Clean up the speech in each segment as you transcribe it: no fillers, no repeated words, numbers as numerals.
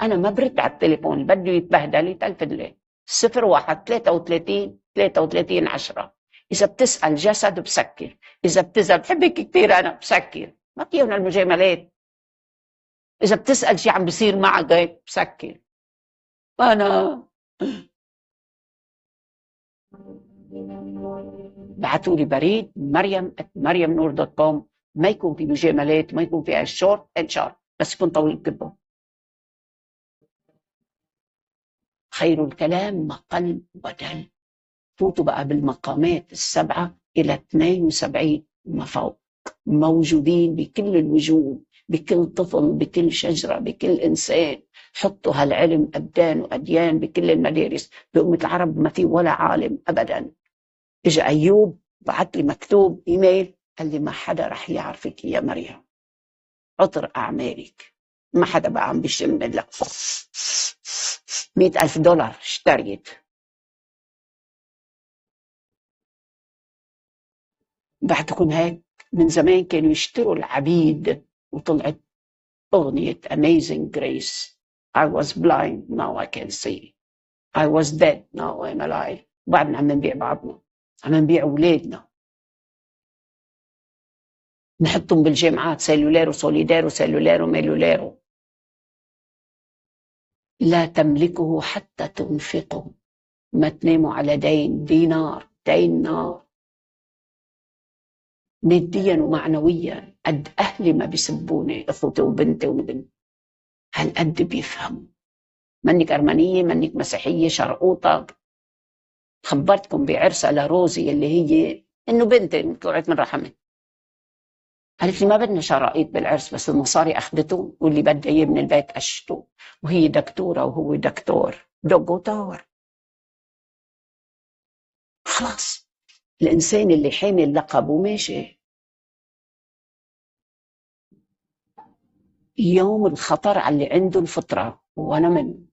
أنا ما برد على التليفون، بده يتبهدل يتلفن لي 01 33 33 10. إذا بتسأل جسد بسكر، إذا بتسأل بحبك كثير أنا بسكر، ما فيهم المجاملات. إذا بتسأل شي عم بيصير معك هيك بسكر. أنا بعتوا لي بريد مريم@مريمنور.com، ما يكون في مجاملات، ما يكون في شورت اند شارب، بس يكون طويل جدا. خير الكلام ما قل ودل. فوتوا بقى بالمقامات السبعة إلى 72 وما فوق، موجودين بكل الوجود، بكل طفل، بكل شجرة، بكل إنسان. حطوا هالعلم أبدان وأديان بكل المدارس. بأمة العرب ما في ولا عالم أبدا. إجا أيوب بعت لي مكتوب إيميل، قال لي ما حدا رح يعرفك يا مريم، عطر أعمالك. ما حدا بقى عم بيشم لك. $100,000 اشتريت. بعدكم هيك من زمان كانوا يشتروا العبيد، وطلعت أغنية Amazing Grace. I was blind, now I can see. I was dead, now I'm alive. بعدنا عم نبيع بعضنا، عم نبيع أولادنا، نحطهم بالجامعات سيلولارو سوليدارو سيلولارو ميلولارو. لا تملكه حتى تنفقه. ما تناموا على دين نار، ماديا ومعنويا. قد أهلي ما بيسبوني، أخوتي وبنتي وابني، هالقد بيفهموا. منك أرمنية، منك مسيحية شرقوطة. خبرتكم بعرسة لروزي اللي هي إنه بنتي طلعت من رحمي، قالت لي ما بدنا شرائط بالعرس، بس المصاري أخذته، واللي بدها إياه من البيت أشته، وهي دكتورة وهو دكتور دوغوتور. خلاص الإنسان اللي حامل لقب وماشي. يوم الخطر على اللي عنده الفطرة، وأنا من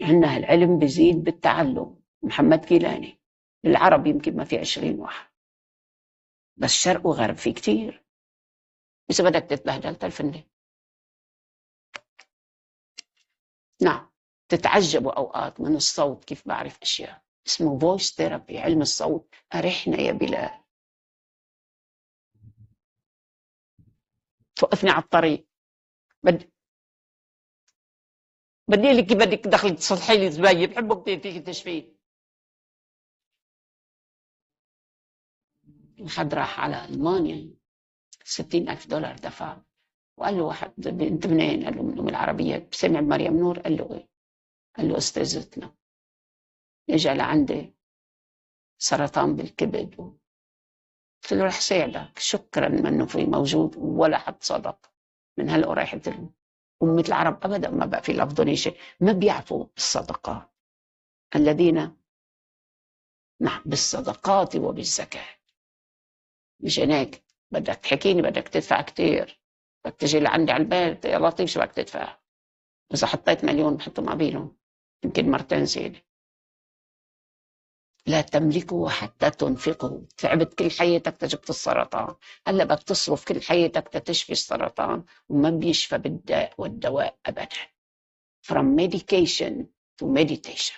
عندنا هالعلم بزيد بالتعلم. محمد كيلاني. العرب يمكن ما في 20 واحد، بس شرق وغرب في كتير. إذا بدك تتبهدل تلفني. نعم، تتعجبوا أوقات من الصوت كيف بعرف أشياء. اسمه فويس ثيرابي، علم الصوت. أرحنا يا بلال. توقفني على الطريق، بدي لك كيف بدك دخلك تصلحي لي زباين، بحبه كثير فيك تشفيه. حد راح على ألمانيا، $60,000 دفع. وقال له واحد انت منين؟ قال له من العربية. سمع مريم نور؟ قال له ايه؟ قال له استاذتنا. اجى لعندي سرطان بالكبد. قلت له رح ساعدك، شكرا منه في موجود، ولا حد صدق. من هلا رايحة أمة العرب أبدا ما بقى في لفظهم شيء، ما بيعرفوا الصدقات. الذين نعم بالصدقات وبالزكاة. مش هناك بدك تحكيني بدك تدفع كتير، بدك تجي لعندي على البيت يا لطيف شو بدك تدفع. إذا حطيت مليون بحطه مع بينهم يمكن مرتين زيادة. لا تملكه حتى تنفقه. تعبت كل حياتك تجبت السرطان، هلا بدك تصرف كل حياتك تشفي السرطان، وما بيشفى بالداء والدواء أبدا. From medication to meditation.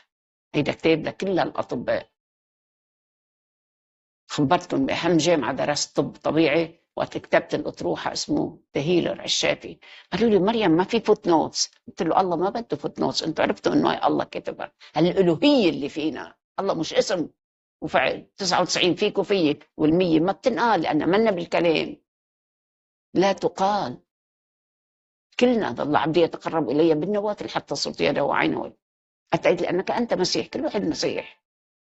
هيدا كتاب لكل الأطباء. خبرتكم بأهم جامعة درست طب طبيعي وقت كتبت الأطروحة اسمه تهيلر الشافي. قالوا لي مريم ما في فوت نوتس. قلت له الله ما بده فوت نوتس، انتوا عرفتوا انه الله كتبها. الألوهية اللي فينا، الله مش اسم وفعل. 99 فيك وفيك، وال100 ما بتنقال لأن منا بالكلام، لا تقال. كلنا ظل عبدي يتقرب إلي بالنوافل حتى صرت يده وعينه. أتعيد لأنك أنت مسيح، كل واحد مسيح،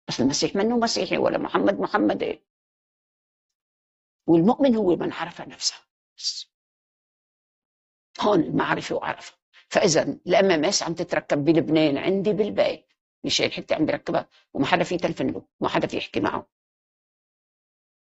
بس المسيح منه مسيحي ولا محمد إيه. والمؤمن هو من عرف نفسه. هون المعرفة وعرفة. فإذا الMMS عم تتركب بلبنان عندي بالبيت، مشان حتى عم بركبها وما حدا في تلفن له، ما حدا في يحكي معه.